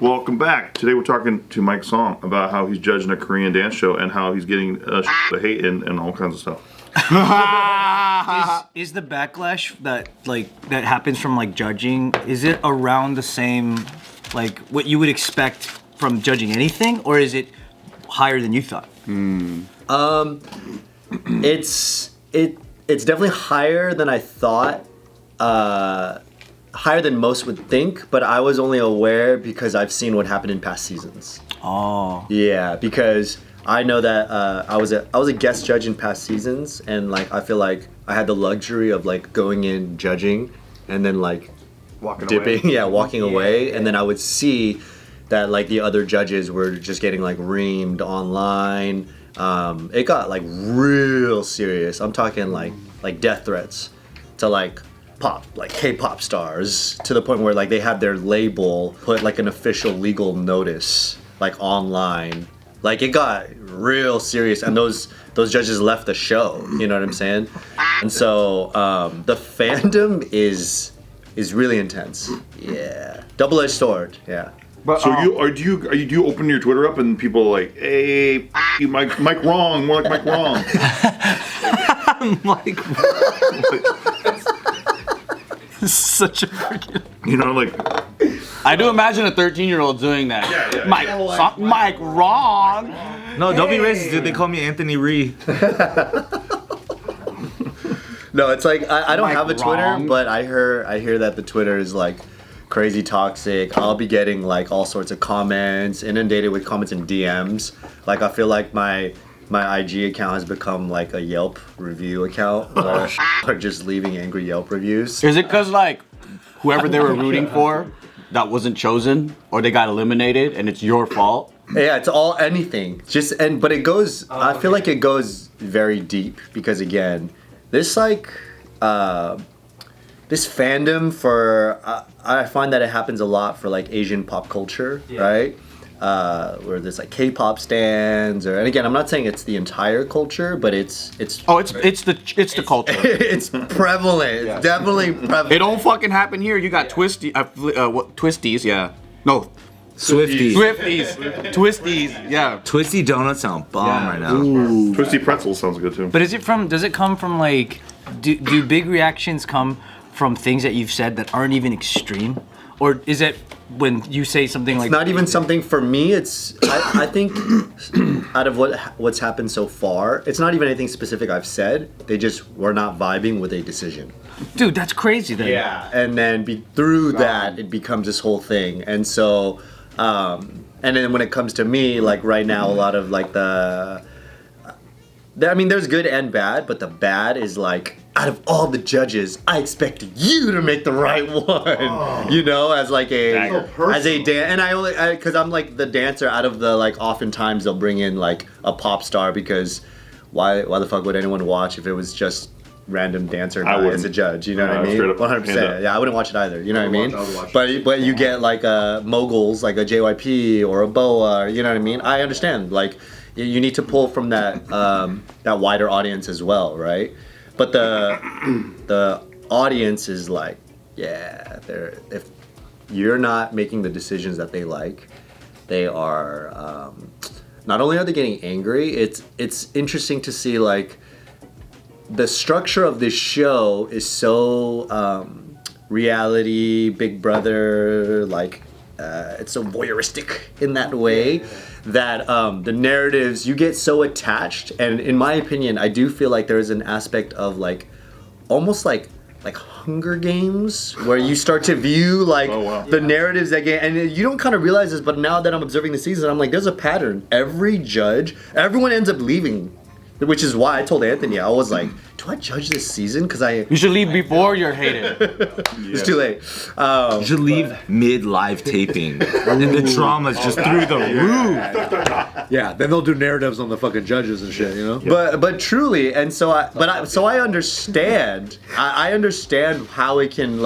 Welcome back. Today we're talking to Mike Song about how he's judging a Korean dance show and how he's getting the hate and all kinds of stuff. Is the backlash that happens from judging, is it around the same what you would expect from judging anything, or is it higher than you thought? It's definitely higher than I thought. Higher than most would think, but I was only aware because I've seen what happened in past seasons. Oh. Yeah, because I know that I was a guest judge in past seasons, and I feel like I had the luxury of going in judging, and then walking dipping, away. Walking away, and then I would see that the other judges were just getting reamed online. It got real serious. I'm talking like death threats to pop K-pop stars, to the point where they had their label put an official legal notice online. It got real serious, and those judges left the show. You know what I'm saying? And so the fandom is really intense. Yeah, double-edged sword. Yeah. But, so do you open your Twitter up and people are hey, Mike wrong, more like Mike wrong. Mike. Such a freaking. I do imagine a 13-year-old doing that. Yeah. Mike wrong. No, don't be racist, dude. They call me Anthony Ree. No, it's I don't Mike have a Twitter, wrong. but I hear that the Twitter is crazy toxic. I'll be getting all sorts of comments, inundated with comments and DMs. I feel like my IG account has become a Yelp review account where are just leaving angry Yelp reviews. Is it because whoever they were rooting for that wasn't chosen, or they got eliminated, and it's your fault? Yeah, it's all anything. But it goes. I feel like it goes very deep because again, this this fandom for I find that it happens a lot for Asian pop culture, right? Where there's K-pop stands, and again, I'm not saying it's the entire culture, but it's the culture. it's prevalent. It's definitely prevalent. It don't fucking happen here. You got twisties, yeah. No, Swifties. Twisties, yeah. Twisty donuts sound bomb right now. Ooh. Twisty pretzels sounds good too. But does it come from do big reactions come from things that you've said that aren't even extreme? Or is it when you say something It's not even something for me. It's I think out of what's happened so far, it's not even anything specific I've said. They just were not vibing with a decision. Dude, that's crazy then. Yeah, and then through that, it becomes this whole thing. And so, and then when it comes to me, right now, a lot of there's good and bad, but the bad is out of all the judges, I expected you to make the right one. As and I only because I'm the dancer out of the oftentimes they'll bring in a pop star, because why the fuck would anyone watch if it was just random dancer guy as a judge? You know what I mean? 100%. Yeah, I wouldn't watch it either. You know what I mean? But you get moguls like a JYP or a Boa. You know what I mean? I understand. You need to pull from that wider audience as well, right? But the audience is if you're not making the decisions that they like, they are not only are they getting angry. It's interesting to see the structure of this show is so reality, Big Brother, it's so voyeuristic in that way. That the narratives, you get so attached, and in my opinion, I do feel there is an aspect of almost like Hunger Games, where you start to view the narratives that get, and you don't kind of realize this, but now that I'm observing the season, I'm there's a pattern. Every judge, everyone ends up leaving, which is why I told Anthony, I was do I judge this season? Because you should leave before you're hated. It's too late. You should leave mid-live taping, and the drama's just through the roof. Yeah, then they'll do narratives on the fucking judges and shit, But truly, and so I understand. I understand how it can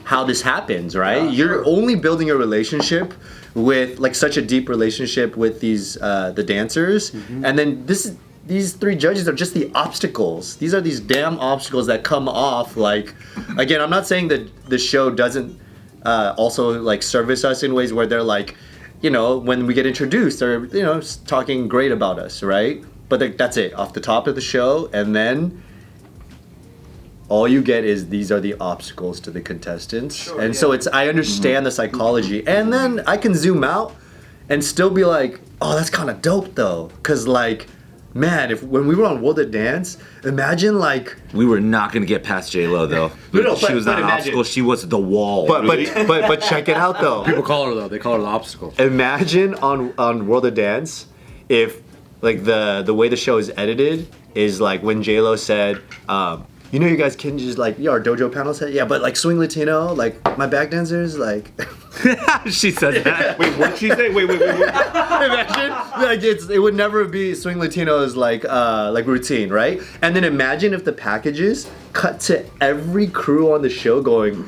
how this happens, right? Yeah, you're only building a relationship with such a deep relationship with these the dancers, and then these three judges are just the obstacles. These are these damn obstacles that come off again, I'm not saying that the show doesn't also service us in ways where they're you know, when we get introduced, they're, you know, talking great about us, right? But like, that's it, off the top of the show, and then all you get is these are the obstacles to the contestants. And so it's, I understand the psychology. And then I can zoom out and still be like, oh, that's kind of dope though. Cause like, man, if when we were on World of Dance, imagine like, We were not gonna get past J Lo though. No, She was not an imagine. obstacle. She was the wall. but check it out though. People call her though. They call her the obstacle. Imagine on World of Dance if like the way the show is edited is like when J-Lo said, you know, you guys can just like, yeah, our dojo panel said, yeah, but like swing Latino, like my back dancers, like. she said that. Wait, what did she say? Wait. Imagine, like it would never be swing Latinos like routine, right? And then imagine if the packages cut to every crew on the show going,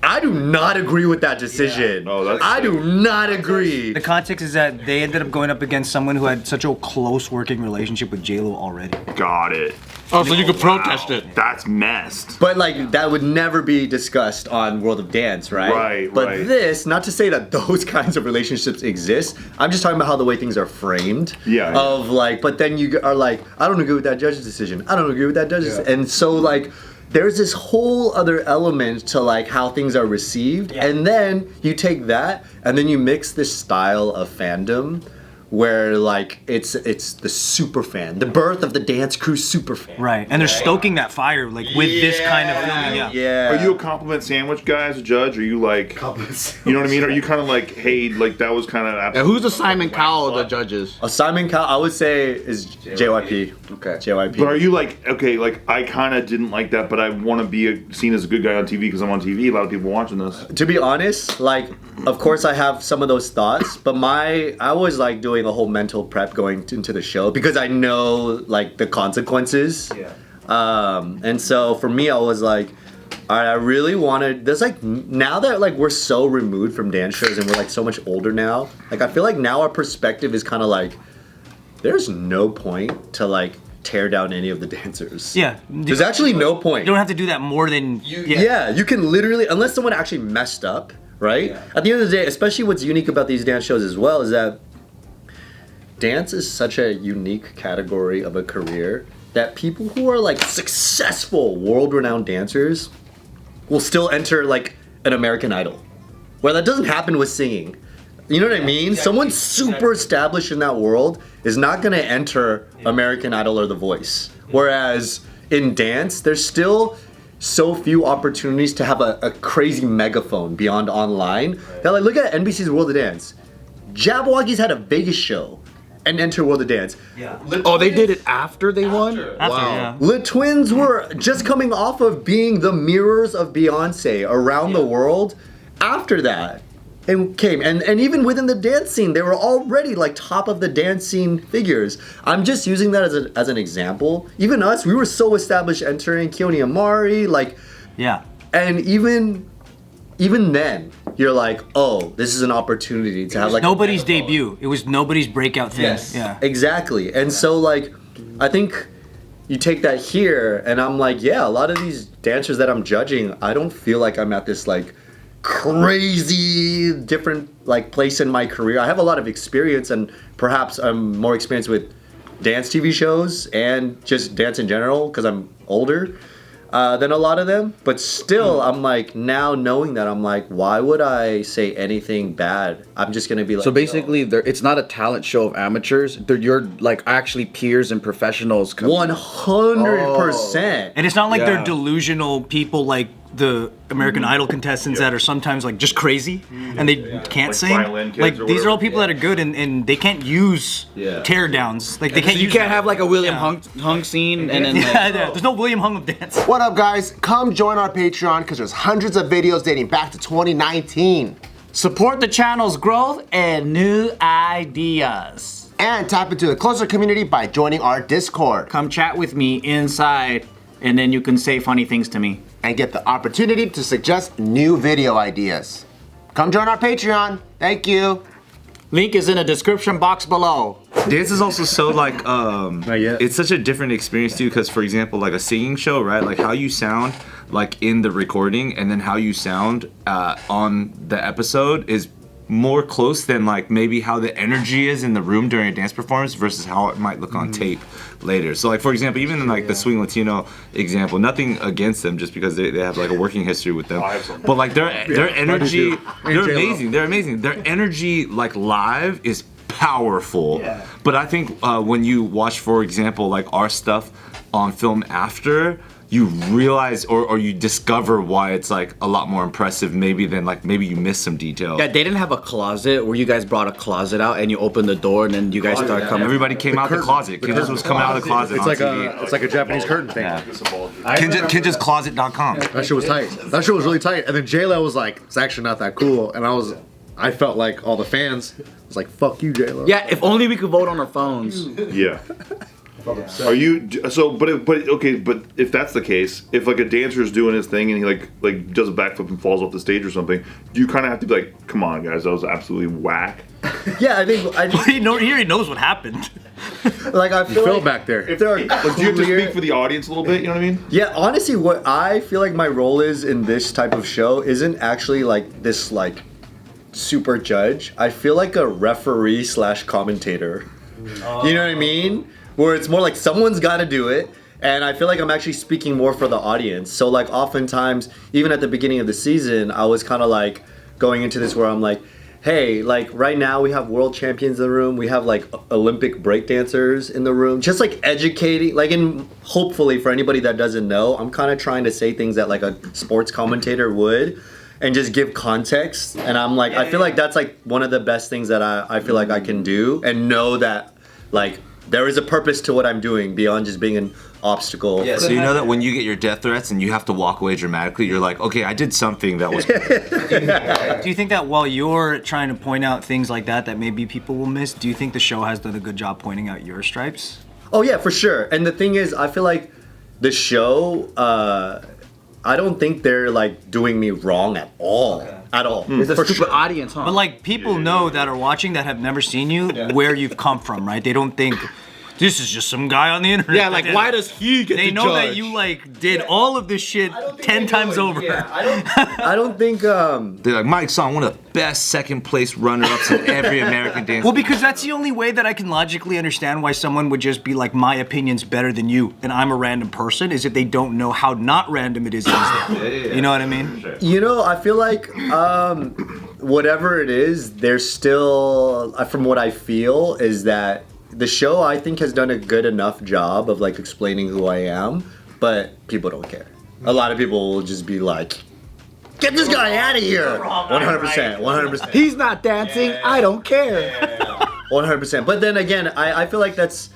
I do not agree with that decision. Yeah. Oh, that's I sick. do not agree. The context is that they ended up going up against someone who had such a close working relationship with J-Lo already. Got it. Oh, so you could protest it. That's messed. But like that would never be discussed on World of Dance, right? Right, But right. this, not to say that those kinds of relationships exist. I'm just talking about how the way things are framed. Yeah, yeah. Of like, but then you are like, I don't agree with that judge's decision. I don't agree with that judge's, and so like. There's this whole other element to like how things are received, and then you take that and then you mix this style of fandom where like it's the super fan, the birth of the dance crew super fan. Right. And they're stoking that fire like with this kind of filming. Yeah. Yeah. Are you a compliment sandwich guy as a judge? Are you like, you know what I mean? Are you kind of like, hey, like that was kind of. And who's the Simon Cowell of the judges? Simon Cowell, I would say, is JYP. Okay. JYP. But are you like, okay, like I kind of didn't like that, but I want to be seen as a good guy on TV because I'm on TV. A lot of people watching this. To be honest, like, of course I have some of those thoughts, but I was like doing a whole mental prep going into the show because I know like the consequences. Yeah. And so for me, I was like, all right, I really wanted. There's like now that like we're so removed from dance shows and we're like so much older now. Like I feel like now our perspective is kind of like, there's no point to like tear down any of the dancers. Yeah. There's actually no point. You don't have to do that more than Yeah, you can literally, unless someone actually messed up, right? At the end of the day, especially what's unique about these dance shows as well is that dance is such a unique category of a career that people who are like successful, world-renowned dancers will still enter like an American Idol. Where that doesn't happen with singing. You know what I mean? Someone super established in that world is not gonna enter American Idol or The Voice. Whereas in dance, there's still so few opportunities to have a crazy megaphone beyond online. That like, look at NBC's World of Dance. Jabberwockies had a Vegas show and entered World of Dance. Yeah. Oh, they did it after they won? Yeah. The twins were just coming off of being the mirrors of Beyonce around the world after that. And came and even within the dance scene, they were already like top of the dance scene figures. I'm just using that as an example. Even us, we were so established entering Keone Amari, like, Yeah. and even then, you're like, oh, this is an opportunity to have like Nobody's debut. It was nobody's breakout thing. Yes. Yeah. Exactly. And so like I think you take that here and I'm like, yeah, a lot of these dancers that I'm judging, I don't feel like I'm at this like crazy different like place in my career. I have a lot of experience and perhaps I'm more experienced with dance TV shows and just dance in general because I'm older than a lot of them. But still, I'm like, now knowing that, I'm like, why would I say anything bad? I'm just gonna be like. So basically, it's not a talent show of amateurs. You're like actually peers and professionals. 100%. And it's not like Yeah. they're delusional people like the American Idol contestants that are sometimes like just crazy and they can't Like sing. violin kids Like or these are all whatever. people that are good and they can't use tear downs. Like they can't You use can't that. have like a William Hung scene and then like, Yeah, there's no William Hung of dance. What up, guys? Come join our Patreon because there's hundreds of videos dating back to 2019. Support the channel's growth and new ideas. And tap into the closer community by joining our Discord Come chat with me inside, and then you can say funny things to me. and get the opportunity to suggest new video ideas. Come join our Patreon. Thank you. Link is in the description box below. Dance is also so like yet. it's such a different experience too because for example like a singing show, right, like how you sound like in the recording and then how you sound on the episode is more close than like maybe how the energy is in the room during a dance performance versus how it might look on tape later. So like for example, even in like the Swing Latino example, nothing against them just because they have like a working history with them. But like their energy, they're amazing. They're amazing. Their energy like live is powerful. But I think when you watch, for example, like our stuff on film after, you realize or you discover why it's like a lot more impressive maybe than like maybe you missed some detail. Yeah, they didn't have a closet where you guys brought a closet out and you opened the door and then you guys start coming. Everybody came out the closet. Kidjas was coming out of the closet. It's like a Japanese curtain thing. Kidjascloset.com. That shit was tight. That shit was really tight. And then J-Lo was like, it's actually not that cool. And I felt like all the fans was like, fuck you, J-Lo. Yeah, if only we could vote on our phones. Yeah. Are you so? But okay. But if that's the case, if like a dancer's doing his thing and he like does a backflip and falls off the stage or something, you kind of have to be like, "Come on, guys, that was absolutely whack." Yeah, I think He already knows what happened. like I feel Fell like back there. if there are Like, do you have to clear- speak for the audience a little bit? You know what I mean? Yeah, honestly, what I feel like my role is in this type of show isn't actually like this like super judge. I feel like a referee / commentator. You know what I mean? Where it's more like someone's got to do it, and I feel like I'm actually speaking more for the audience. So like oftentimes, even at the beginning of the season, I was kind of like going into this where I'm like, hey, like right now we have world champions in the room, we have like Olympic breakdancers in the room, just like educating, like, and hopefully for anybody that doesn't know, I'm kind of trying to say things that like a sports commentator would and just give context. And I'm like, I feel like that's like one of the best things that I feel like I can do, and know that like there is a purpose to what I'm doing beyond just being an obstacle. Yeah, so you know that when you get your death threats and you have to walk away dramatically, you're like, okay, I did something that was. Do you think that while you're trying to point out things like that maybe people will miss, do you think the show has done a good job pointing out your stripes? Oh yeah, for sure. And the thing is, I feel like the show, I don't think they're like doing me wrong at all. At all. It's a For stupid sure. audience, huh? But like people know that are watching that have never seen you where you've come from, right? They don't think this is just some guy on the internet. yeah, like why does he get They to know judge? that you like did all of this shit 10 times over. I don't think They're like, Mike Song, one of the best second place runner-ups in every American dance. Well, because that's the only way that I can logically understand why someone would just be like, my opinion's better than you, and I'm a random person, is that they don't know how not random it is. You know what I mean? You know, I feel like whatever it is, there's still, from what I feel, is that the show I think has done a good enough job of like explaining who I am, but people don't care. A lot of people will just be like, get this guy out of here. 100%, 100%. He's not dancing. I don't care. 100%. But then again, I feel like that's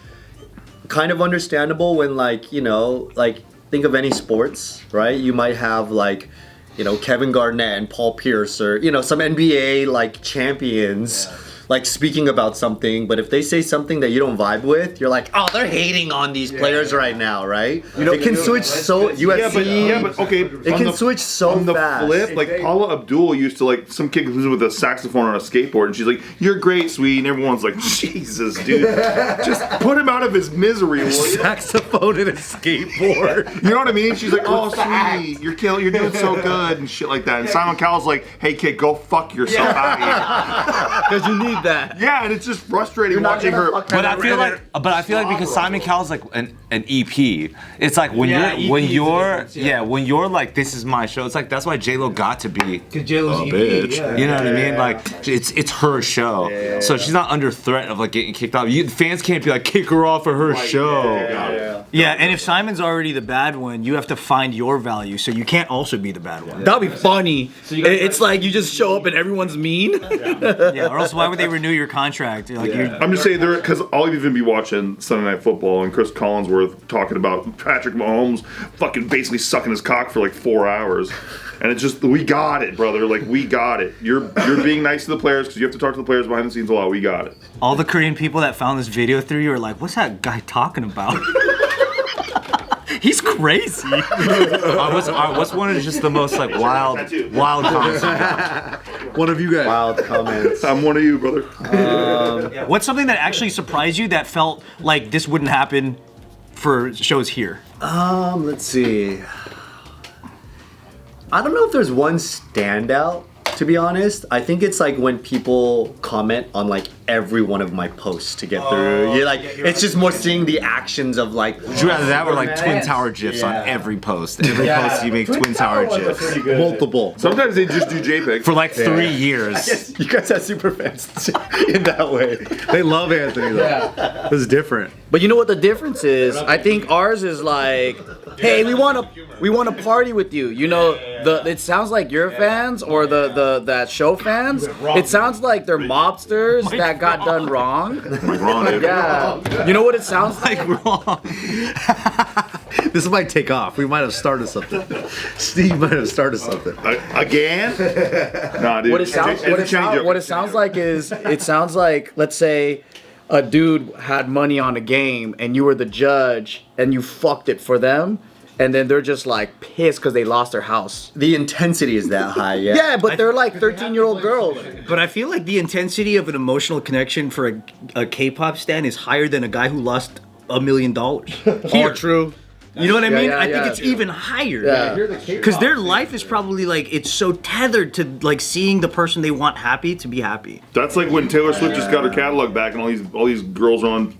kind of understandable when like, you know, like think of any sports, right? You might have like, you know, Kevin Garnett and Paul Pierce, or, you know, some NBA like champions like speaking about something, but if they say something that you don't vibe with, you're like, oh, they're hating on these players right now, right? You know, it can switch so UFC. Yeah, but okay. It can switch so on the fast. flip, like Paula Abdul used to like some kid who's with a saxophone on a skateboard, and she's like, "You're great, sweetie," and everyone's like, "Jesus, dude, just put him out of his misery." Will you? Saxophone and a skateboard. You know what I mean? She's like, "Oh, sweetie, you're doing so good," and shit like that. And Simon Cowell's like, "Hey, kid, go fuck yourself out here." Because you need that. Yeah, and it's just frustrating watching her. But I feel like because Simon Cowell's like an EP, it's like when when you're like, this is my show. It's like that's why J-Lo got to be J-Lo's a bitch. You know what I mean? Like it's her show, so she's not under threat of like getting kicked off. Fans can't be like, kick her off of her show. Yeah, and if Simon's already the bad one, you have to find your value, so you can't also be the bad one. That'd be funny. It's like you just show up and everyone's mean. Yeah, or else why would they renew your contract? Like I'm just saying there because I'll even be watching Sunday Night Football and Chris Collinsworth talking about Patrick Mahomes fucking basically sucking his cock for like 4 hours, and it's just, we got it, brother. Like, we got it. You're being nice to the players because you have to talk to the players behind the scenes a lot. We got it. all the Korean people that found this video through you are like, what's that guy talking about? He's crazy. What's one of just the most like wild comments? One of you guys. Wild comments. I'm one of you, brother. What's something that actually surprised you that felt like this wouldn't happen for shows here? Let's see. I don't know if there's one standout, to to be honest. I think it's like when people comment on like every one of my posts to get through. You're like, it's just more seeing the actions of like. Would you rather that or like Twin Tower GIFs on every post? Every post you make Twin Tower GIFs. Multiple. Sometimes they just do JPEG. For like 3 years. You guys have super fans in that way. They love Anthony though. Yeah. It's different. But you know what the difference is? I think ours is like, hey, we want to party with you. You know, it sounds like your fans or that show fans. It sounds like they're mobsters that got done wrong. Wrong, dude. Yeah. You know what it sounds like? This might take off. We might have started something. Steve might have started something. Again? Nah, dude. What it sounds like is, it sounds like, let's say a dude had money on a game and you were the judge and you fucked it for them, and then they're just like pissed because they lost their house. The intensity is that high, yeah. Yeah, but they're like 13-year-old girls. But I feel like the intensity of an emotional connection for a K-pop stan is higher than a guy who lost $1 million. All true. You know what I mean? yeah, I think yeah. it's even higher. Yeah. Because their life is probably like, it's so tethered to like seeing the person they want happy to be happy. That's like when Taylor Swift just got her catalog back, and all these girls are on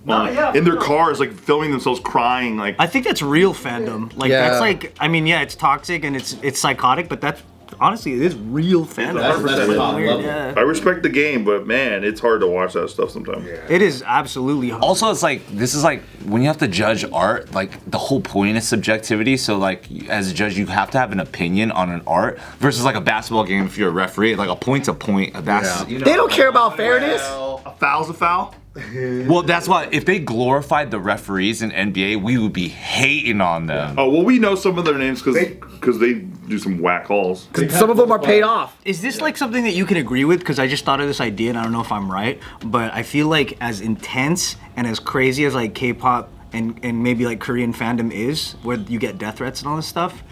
in their cars, like filming themselves crying. Like I think that's real fandom. Like Yeah. that's like, I mean, yeah, it's toxic and it's psychotic, but that's honestly, it is real fandom. That's top Weird, level. yeah. I respect the game, but man, it's hard to watch that stuff sometimes. It is absolutely hard. Also, it's like, this is like, when you have to judge art, like, the whole point is subjectivity. So, like, as a judge, you have to have an opinion on an art versus, like, a basketball game if you're a referee. Like, a point's a point. You know, They don't care about fairness. A foul's a foul. Well, that's why, if they glorified the referees in NBA, we would be hating on them. Oh well, we know some of their names because they do some whack calls. Some of them are paid off. Is this like something that you can agree with? Because I just thought of this idea and I don't know if I'm right, but I feel like as intense and as crazy as like K-pop and maybe like Korean fandom is, where you get death threats and all this stuff,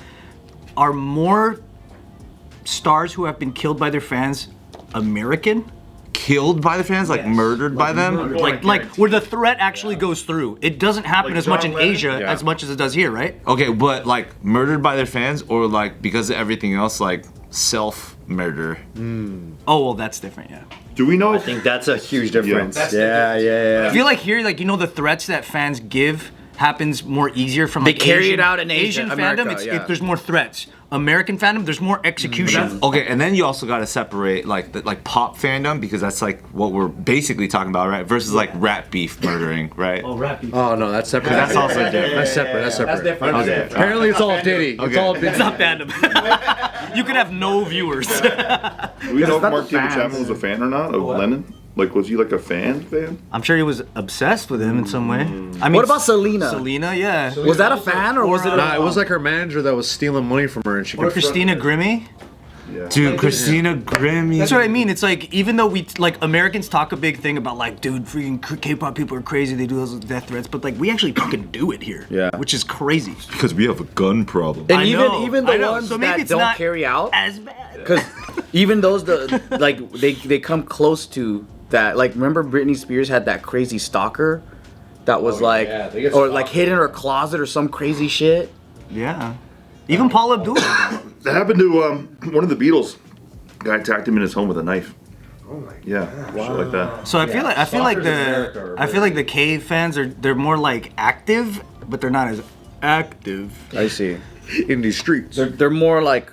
are more stars who have been killed by their fans American? Killed by the fans, like murdered by them. Like where the threat actually goes through. It doesn't happen as much in Asia as much as it does here, right? Okay, but like murdered by their fans, or like because of everything else, like self-murder. Oh well, that's different, yeah. Do we know? I think that's a huge difference. Yeah. I feel like here, like, you know, the threats that fans give happens more easier from like They carry Asian, it out in Asian Asia, fandom. America, There's more threats. American fandom, there's more execution. Okay, and then you also got to separate like the, like pop fandom, because that's like what we're basically talking about, right? Versus like rap beef murdering, right? rap beef. Oh no, that's separate. That's also different. That's separate. That's separate. That's different. Okay. Apparently, it's all Diddy. It's all It's not fandom. You could have no viewers. Do we know if Mark David Chapman was a fan or not of Lennon? Like, was he like a fan? I'm sure he was obsessed with him in some way. I mean, What about Selena? Selena? Yeah. Was that a fan or was it? Nah, it was like her manager that was stealing money from her, and she. Or Christina Grimmie? Dude, Christina Grimmie. That's what I mean. It's like, even though we, like, Americans talk a big thing about, like, dude, freaking K-pop people are crazy, they do those death threats, but, like, we actually fucking do it here. Yeah. Which is crazy. Because we have a gun problem. And I even know, even I the know. ones So maybe that it's don't not carry out, as bad. because even those like they come close to that. Like, remember Britney Spears had that crazy stalker that was or like hid in her closet or some crazy shit. Yeah. Even Paul Abdul. That happened to one of the Beatles. Guy attacked him in his home with a knife. Oh my god. Yeah, shit like that. So I feel like the K fans they're more like active, but they're not as active. I see. in these streets. They're more like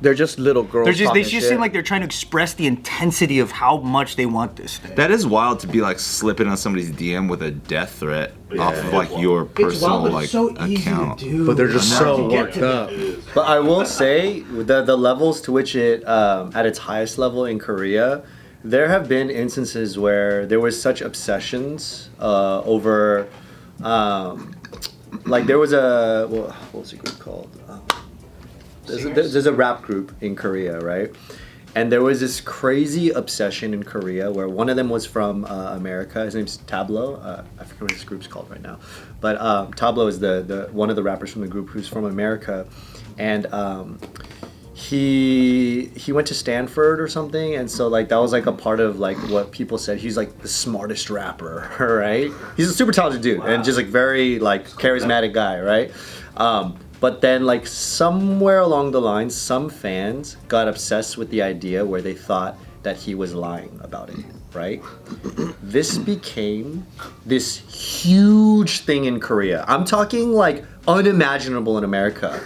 they're just little girls. They talking just shit. seem like they're trying to express the intensity of how much they want this thing. That is wild to be like slipping on somebody's DM with a death threat off of like your personal like account. But they're just so worked up. But I will say the levels to which it at its highest level in Korea, there have been instances where there was such obsessions over like there was what was the group called? There's a rap group in Korea, right? And there was this crazy obsession in Korea where one of them was from America. His name's Tablo. I forget what his group's called right now. But Tablo is the one of the rappers from the group who's from America. And he went to Stanford or something. And so like that was like a part of like what people said. He's like the smartest rapper, right? He's a super talented dude and just like very like charismatic guy, right? But then, like, somewhere along the line, some fans got obsessed with the idea where they thought that he was lying about it, right? This became this huge thing in Korea. I'm talking like unimaginable in America,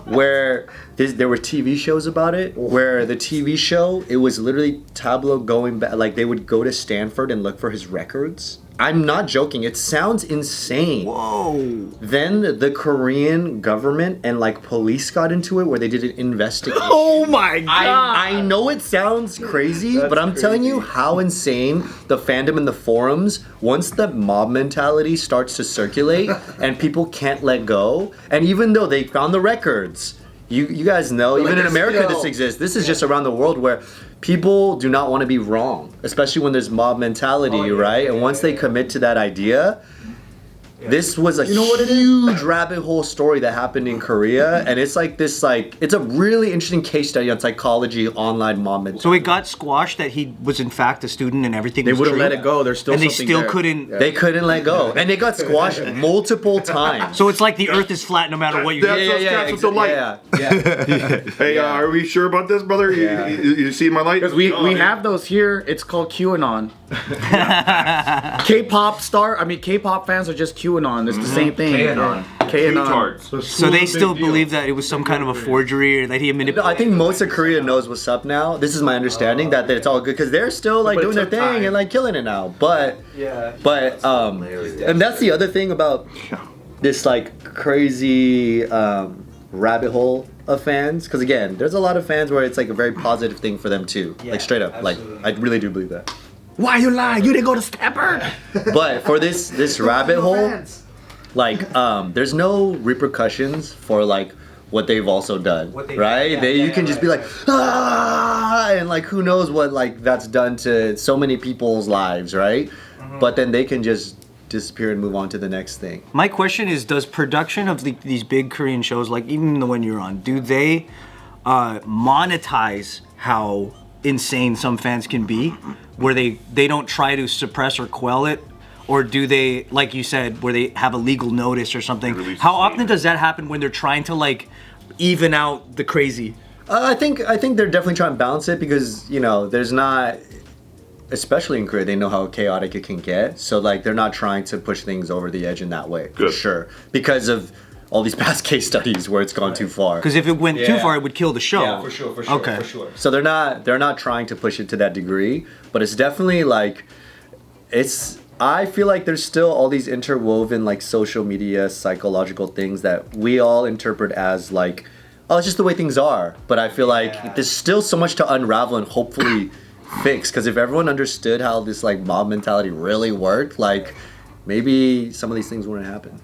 where there were TV shows about it, where the TV show, it was literally Tableau going back, like they would go to Stanford and look for his records. I'm not joking. It sounds insane. Whoa. Then the Korean government and like police got into it where they did an investigation. Oh my god! I know it sounds crazy, but I'm telling you how insane the fandom and the forums, once the mob mentality starts to circulate and people can't let go, and even though they found the records, you guys know, even in America this exists. This is just around the world where people do not want to be wrong, especially when there's mob mentality, right? And once they commit to that idea, this was a huge rabbit hole story that happened in Korea, and it's like this, like, it's a really interesting case study on psychology, online mob mentality. So it got squashed that he was in fact a student and everything They was wouldn't true? let it go. There's still and they something still there. couldn't. They couldn't let go, and they got squashed multiple times. So it's like the Earth is flat no matter what you do. That's what's the light. Hey, are we sure about this, brother? You see my light? Because we have those here. It's called QAnon. K-pop fans are just QAnon. It's the same thing. QAnon. So they still believe that it was some kind of a forgery or that he admitted. I think most of Korea knows what's up now. This is my understanding that it's all good because they're still like doing their thing and like killing it now. But and that's the other thing about this like crazy rabbit hole of fans. Because again, there's a lot of fans where it's like a very positive thing for them too. Like straight up, like I really do believe that. Why you lying? You didn't go to Stanford. But for this rabbit hole, like there's no repercussions for like what they've also done, right? You can just be like, ah, and like who knows what like that's done to so many people's lives, right? But then they can just disappear and move on to the next thing. My question is, does production of these big Korean shows, like even the one you're on, do they monetize how insane some fans can be, where they don't try to suppress or quell it? Or do they, like you said, where they have a legal notice or something? How often does that happen when they're trying to like even out the crazy? I think they're definitely trying to balance it because, you know, there's not, especially in Korea, they know how chaotic it can get. So like they're not trying to push things over the edge in that way, for sure. Because of all these past case studies where it's gone too far. Because if it went too far, it would kill the show. Yeah, for sure, for sure. So they're not trying to push it to that degree, but it's definitely like, I feel like there's still all these interwoven like social media psychological things that we all interpret as like, oh, it's just the way things are. But I feel like there's still so much to unravel and hopefully fix. Because if everyone understood how this like mob mentality really worked, like maybe some of these things wouldn't happen.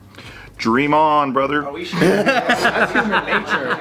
Dream on, brother. That's human nature.